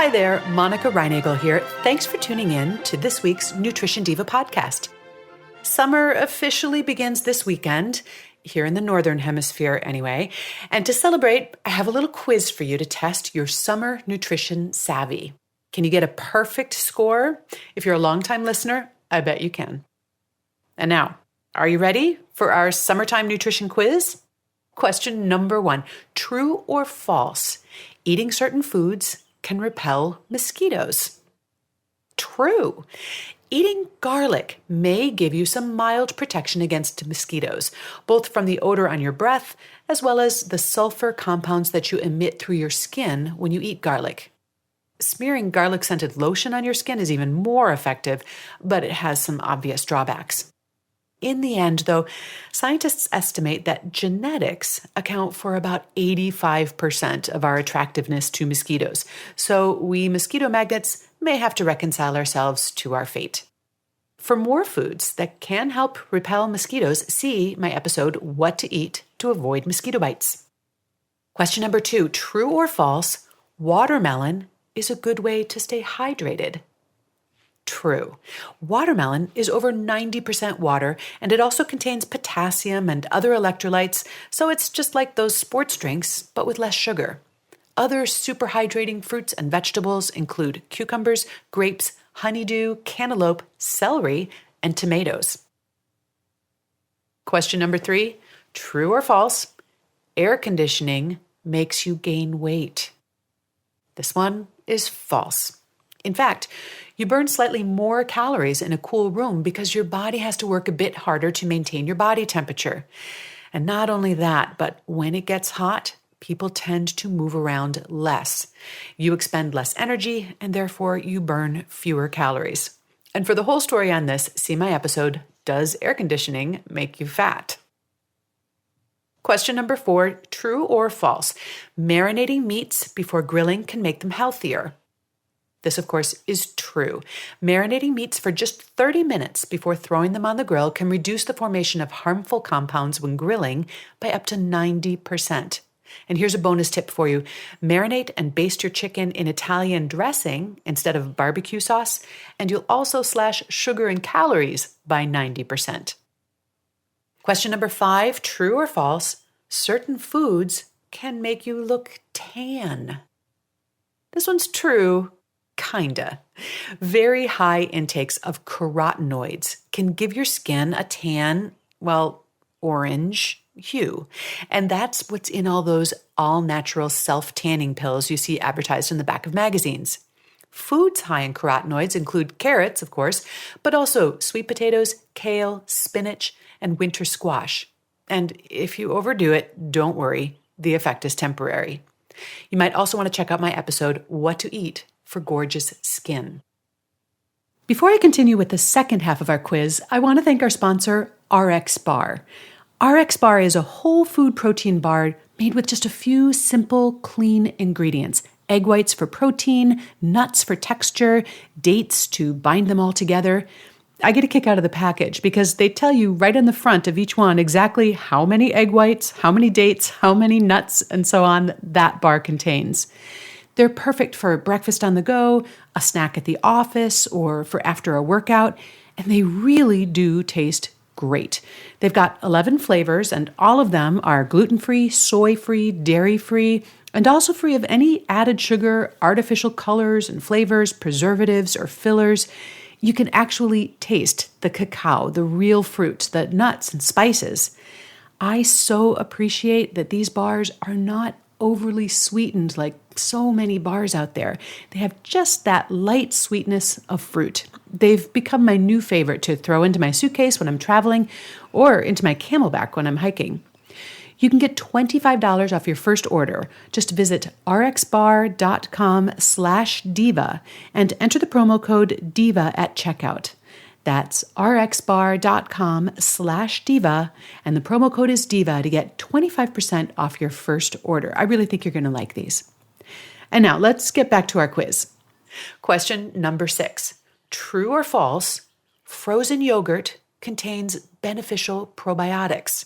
Hi there, Monica Reinagel here. Thanks for tuning in to this week's Nutrition Diva podcast. Summer officially begins this weekend, here in the Northern Hemisphere anyway. And to celebrate, I have a little quiz for you to test your summer nutrition savvy. Can you get a perfect score? If you're a longtime listener, I bet you can. And now, are you ready for our summertime nutrition quiz? Question number 1, true or false? Eating certain foods can repel mosquitoes. True. Eating garlic may give you some mild protection against mosquitoes, both from the odor on your breath as well as the sulfur compounds that you emit through your skin when you eat garlic. Smearing garlic-scented lotion on your skin is even more effective, but it has some obvious drawbacks. In the end, though, scientists estimate that genetics account for about 85% of our attractiveness to mosquitoes, so we mosquito magnets may have to reconcile ourselves to our fate. For more foods that can help repel mosquitoes, see my episode, What to Eat to Avoid Mosquito Bites. Question number 2, true or false, watermelon is a good way to stay hydrated. True. Watermelon is over 90% water, and it also contains potassium and other electrolytes, so it's just like those sports drinks, but with less sugar. Other super hydrating fruits and vegetables include cucumbers, grapes, honeydew, cantaloupe, celery, and tomatoes. Question number 3, true or false, air conditioning makes you gain weight. This one is false. In fact, you burn slightly more calories in a cool room because your body has to work a bit harder to maintain your body temperature. And not only that, but when it gets hot, people tend to move around less. You expend less energy, and therefore you burn fewer calories. And for the whole story on this, see my episode, Does Air Conditioning Make You Fat? Question number 4, true or false? Marinating meats before grilling can make them healthier. This, of course, is true. Marinating meats for just 30 minutes before throwing them on the grill can reduce the formation of harmful compounds when grilling by up to 90%. And here's a bonus tip for you. Marinate and baste your chicken in Italian dressing instead of barbecue sauce, and you'll also slash sugar and calories by 90%. Question number 5, true or false? Certain foods can make you look tan. This one's true. Kinda. Very high intakes of carotenoids can give your skin a tan, orange hue. And that's what's in all those all-natural self-tanning pills you see advertised in the back of magazines. Foods high in carotenoids include carrots, of course, but also sweet potatoes, kale, spinach, and winter squash. And if you overdo it, don't worry, the effect is temporary. You might also want to check out my episode, What to Eat for Gorgeous Skin. Before I continue with the second half of our quiz, I want to thank our sponsor, RX Bar. RX Bar is a whole food protein bar made with just a few simple, clean ingredients. Egg whites for protein, nuts for texture, dates to bind them all together. I get a kick out of the package because they tell you right on the front of each one exactly how many egg whites, how many dates, how many nuts, and so on that bar contains. They're perfect for breakfast on the go, a snack at the office, or for after a workout, and they really do taste great. They've got 11 flavors, and all of them are gluten-free, soy-free, dairy-free, and also free of any added sugar, artificial colors and flavors, preservatives, or fillers. You can actually taste the cacao, the real fruit, the nuts and spices. I so appreciate that these bars are not overly sweetened like so many bars out there. They have just that light sweetness of fruit. They've become my new favorite to throw into my suitcase when I'm traveling or into my camelback when I'm hiking. You can get $25 off your first order. Just visit rxbar.com/diva and enter the promo code DIVA at checkout. That's rxbar.com/diva, and the promo code is DIVA to get 25% off your first order. I really think you're going to like these. And now let's get back to our quiz. Question number 6. True or false, frozen yogurt contains beneficial probiotics?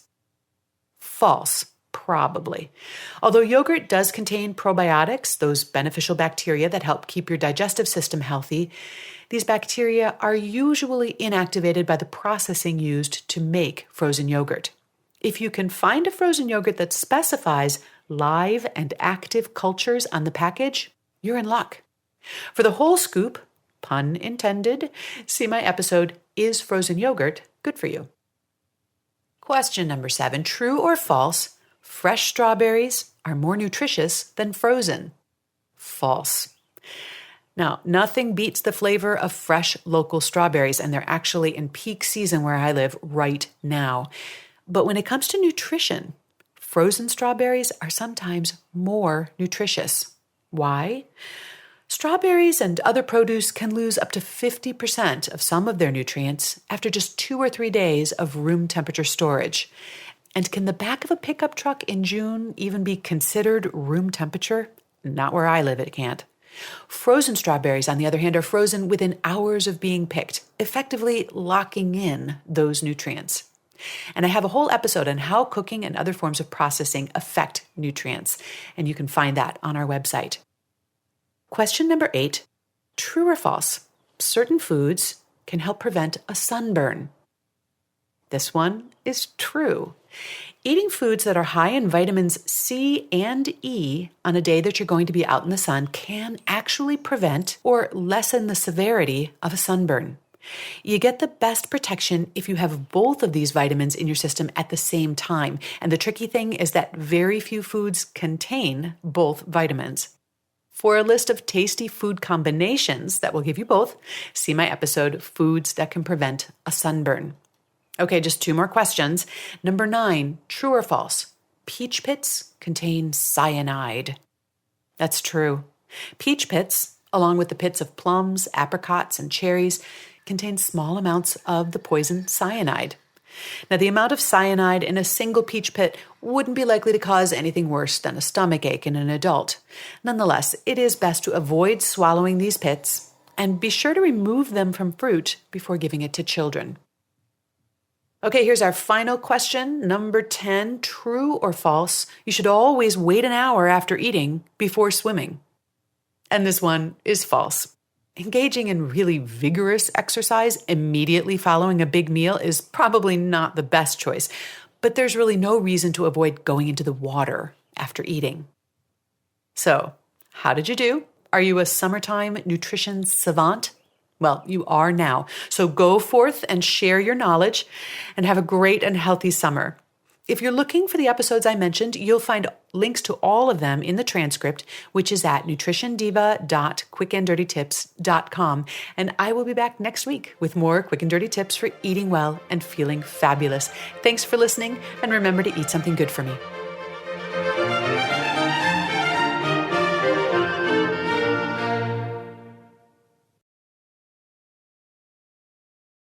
False. Probably. Although yogurt does contain probiotics, those beneficial bacteria that help keep your digestive system healthy, these bacteria are usually inactivated by the processing used to make frozen yogurt. If you can find a frozen yogurt that specifies live and active cultures on the package, you're in luck. For the whole scoop, pun intended, see my episode, Is Frozen Yogurt Good for You? Question number 7, true or false? Fresh strawberries are more nutritious than frozen. False. Now, nothing beats the flavor of fresh local strawberries, and they're actually in peak season where I live right now. But when it comes to nutrition, frozen strawberries are sometimes more nutritious. Why? Strawberries and other produce can lose up to 50% of some of their nutrients after just 2 or 3 days of room temperature storage. And can the back of a pickup truck in June even be considered room temperature? Not where I live, it can't. Frozen strawberries, on the other hand, are frozen within hours of being picked, effectively locking in those nutrients. And I have a whole episode on how cooking and other forms of processing affect nutrients, and you can find that on our website. Question number 8, true or false? Certain foods can help prevent a sunburn. This one is true. Eating foods that are high in vitamins C and E on a day that you're going to be out in the sun can actually prevent or lessen the severity of a sunburn. You get the best protection if you have both of these vitamins in your system at the same time. And the tricky thing is that very few foods contain both vitamins. For a list of tasty food combinations that will give you both, see my episode, Foods That Can Prevent a Sunburn. Okay, just 2 more questions. Number 9, true or false? Peach pits contain cyanide. That's true. Peach pits, along with the pits of plums, apricots, and cherries, contain small amounts of the poison cyanide. Now, the amount of cyanide in a single peach pit wouldn't be likely to cause anything worse than a stomach ache in an adult. Nonetheless, it is best to avoid swallowing these pits and be sure to remove them from fruit before giving it to children. Okay, here's our final question. Number 10, true or false? You should always wait an hour after eating before swimming. And this one is false. Engaging in really vigorous exercise immediately following a big meal is probably not the best choice, but there's really no reason to avoid going into the water after eating. So, how did you do? Are you a summertime nutrition savant? Well, you are now. So go forth and share your knowledge and have a great and healthy summer. If you're looking for the episodes I mentioned, you'll find links to all of them in the transcript, which is at nutritiondiva.quickanddirtytips.com. And I will be back next week with more quick and dirty tips for eating well and feeling fabulous. Thanks for listening, and remember to eat something good for me.